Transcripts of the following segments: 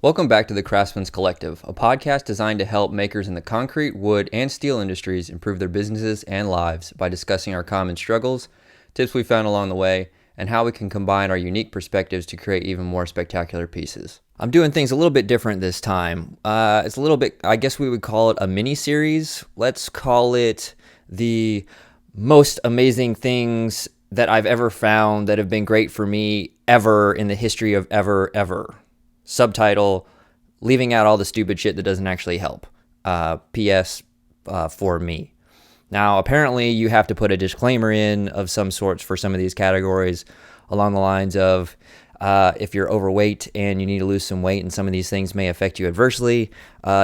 Welcome back to the Craftsman's Collective, a podcast designed to help makers in the concrete, wood, and steel industries improve their businesses and lives by discussing our common struggles, tips we found along the way, and how we can combine our unique perspectives to create even more spectacular pieces. I'm doing things a little bit different this time. It's a little bit, I guess we would call it a mini-series. Let's call it the most amazing things that I've ever found that have been great for me ever in the history of ever. Subtitle, leaving out all the stupid shit that doesn't actually help. P.S. For me. Now, apparently you have to put a disclaimer in of some sorts for some of these categories along the lines of if you're overweight and you need to lose some weight and some of these things may affect you adversely,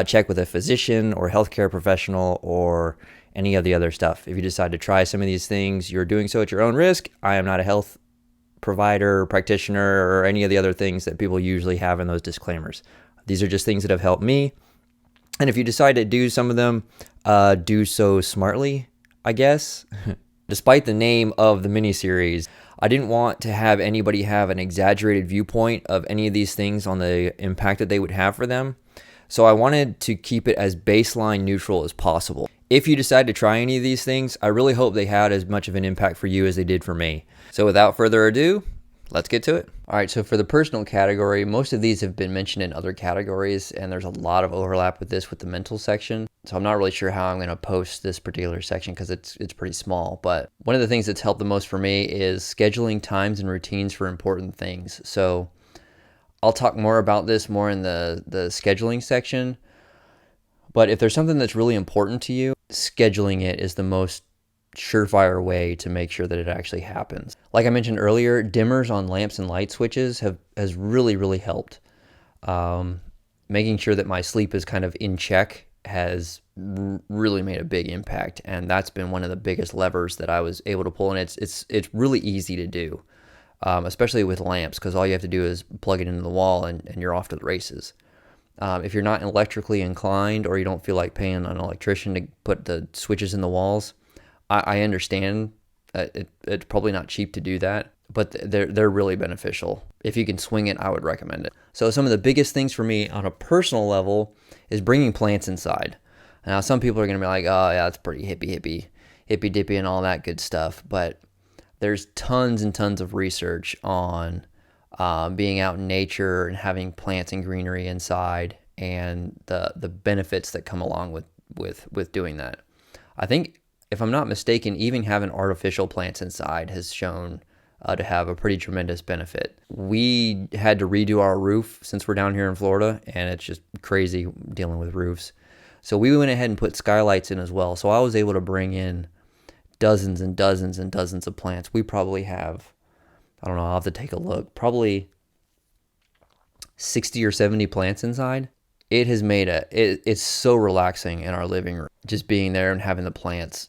check with a physician or healthcare professional or any of the other stuff. If you decide to try some of these things, you're doing so at your own risk. I am not a health provider, practitioner, or any of the other things that people usually have in those disclaimers. These are just things that have helped me. And if you decide to do some of them, do so smartly, I guess. Despite the name of the mini-series, I didn't want to have anybody have an exaggerated viewpoint of any of these things on the impact that they would have for them. So I wanted to keep it as baseline neutral as possible. If you decide to try any of these things, I really hope they had as much of an impact for you as they did for me. So without further ado, let's get to it. All right, so for the personal category, most of these have been mentioned in other categories, and there's a lot of overlap with this with the mental section. So I'm not really sure how I'm going to post this particular section because it's pretty small. But one of the things that's helped the most for me is scheduling times and routines for important things. So I'll talk more about this more in the scheduling section. But if there's something that's really important to you, scheduling it is the most surefire way to make sure that it actually happens. Like I mentioned earlier, dimmers on lamps and light switches has really helped. Making sure that my sleep is kind of in check has really made a big impact, and that's been one of the biggest levers that I was able to pull. And it's really easy to do, especially with lamps, because all you have to do is plug it into the wall and you're off to the races. If you're not electrically inclined or you don't feel like paying an electrician to put the switches in the walls, I understand it's probably not cheap to do that, but they're really beneficial. If you can swing it, I would recommend it. So some of the biggest things for me on a personal level is bringing plants inside. Now, some people are going to be like, oh, yeah, that's pretty hippy dippy and all that good stuff. But there's tons and tons of research on being out in nature and having plants and greenery inside and the benefits that come along with doing that. I think, if I'm not mistaken, even having artificial plants inside has shown to have a pretty tremendous benefit. We had to redo our roof since we're down here in Florida, and it's just crazy dealing with roofs. So we went ahead and put skylights in as well. So I was able to bring in dozens and dozens and dozens of plants. We probably have, I don't know, I'll have to take a look, probably 60 or 70 plants inside. It has made it's so relaxing in our living room, just being there and having the plants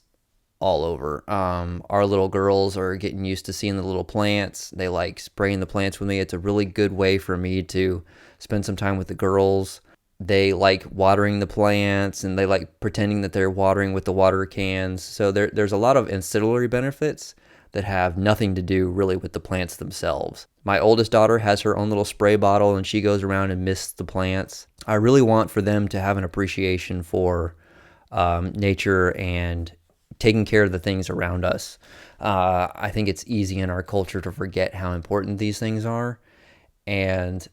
all over. Our little girls are getting used to seeing the little plants. They like spraying the plants with me. It's a really good way for me to spend some time with the girls. They like watering the plants, and they like pretending that they're watering with the water cans. So there's a lot of ancillary benefits that have nothing to do really with the plants themselves. My oldest daughter has her own little spray bottle, and she goes around and mists the plants. I really want for them to have an appreciation for nature and taking care of the things around us. I think it's easy in our culture to forget how important these things are, and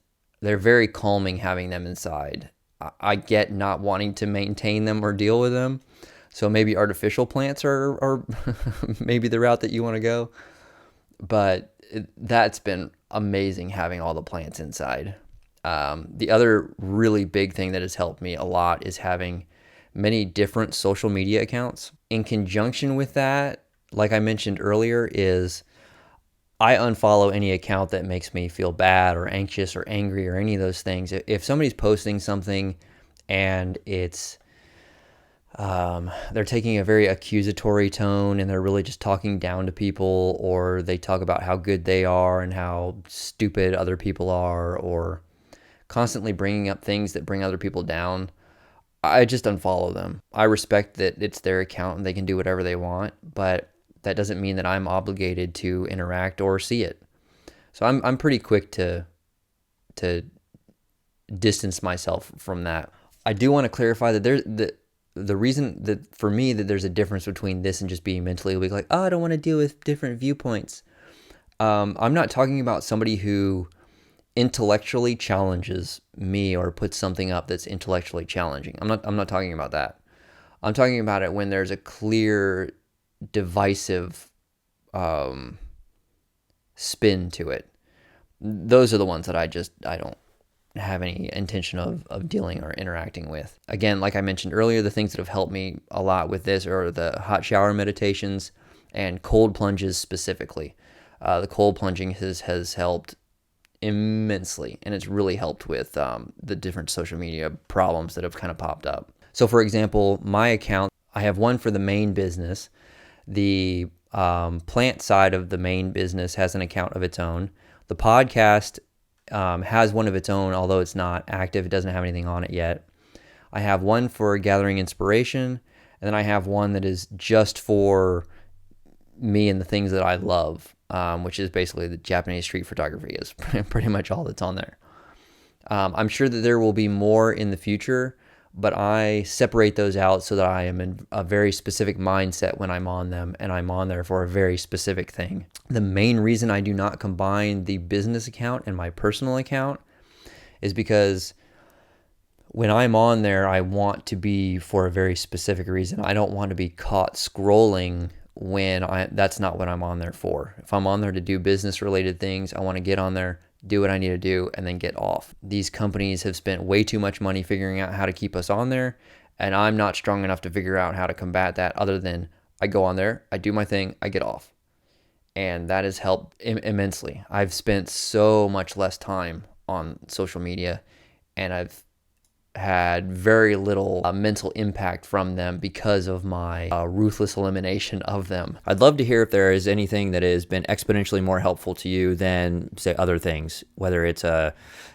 they're very calming having them inside. I get not wanting to maintain them or deal with them, so maybe artificial plants are maybe the route that you want to go, but that's been amazing having all the plants inside. The other really big thing that has helped me a lot is having many different social media accounts. In conjunction with that, like I mentioned earlier, is I unfollow any account that makes me feel bad or anxious or angry or any of those things. If somebody's posting something and it's they're taking a very accusatory tone and they're really just talking down to people, or they talk about how good they are and how stupid other people are, or constantly bringing up things that bring other people down, I just unfollow them. I respect that it's their account and they can do whatever they want, but that doesn't mean that I'm obligated to interact or see it. So I'm pretty quick to distance myself from that. I do want to clarify that the reason that for me that there's a difference between this and just being mentally weak, like, oh, I don't want to deal with different viewpoints. I'm not talking about somebody who intellectually challenges me or puts something up that's intellectually challenging. I'm not talking about that. I'm talking about it when there's a clear divisive spin to it. Those are the ones that I don't have any intention of dealing or interacting with. Again, like I mentioned earlier, the things that have helped me a lot with this are the hot shower meditations and cold plunges specifically. The cold plunging has helped immensely, and it's really helped with the different social media problems that have kind of popped up. So for example, my account, I have one for the main business. The plant side of the main business has an account of its own. The podcast has one of its own, although it's not active. It doesn't have anything on it yet. I have one for gathering inspiration, and then I have one that is just for me and the things that I love, which is basically the Japanese street photography is pretty much all that's on there. I'm sure that there will be more in the future, but I separate those out so that I am in a very specific mindset when I'm on them, and I'm on there for a very specific thing. The main reason I do not combine the business account and my personal account is because when I'm on there, I want to be for a very specific reason. I don't want to be caught scrolling when that's not what I'm on there for. If I'm on there to do business related things, I want to get on there, do what I need to do, and then get off. These companies have spent way too much money figuring out how to keep us on there, and I'm not strong enough to figure out how to combat that other than I go on there, I do my thing, I get off. And that has helped immensely. I've spent so much less time on social media, and I've had very little mental impact from them because of my ruthless elimination of them. I'd love to hear if there is anything that has been exponentially more helpful to you than, say, other things, whether it's a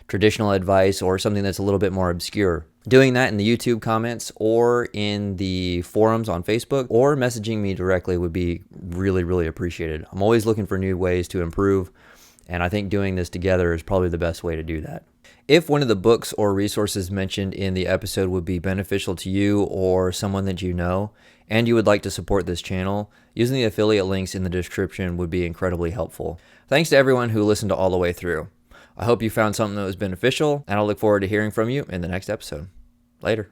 traditional advice or something that's a little bit more obscure. Doing that in the YouTube comments or in the forums on Facebook or messaging me directly would be really, really appreciated. I'm always looking for new ways to improve, and I think doing this together is probably the best way to do that. If one of the books or resources mentioned in the episode would be beneficial to you or someone that you know, and you would like to support this channel, using the affiliate links in the description would be incredibly helpful. Thanks to everyone who listened all the way through. I hope you found something that was beneficial, and I'll look forward to hearing from you in the next episode. Later.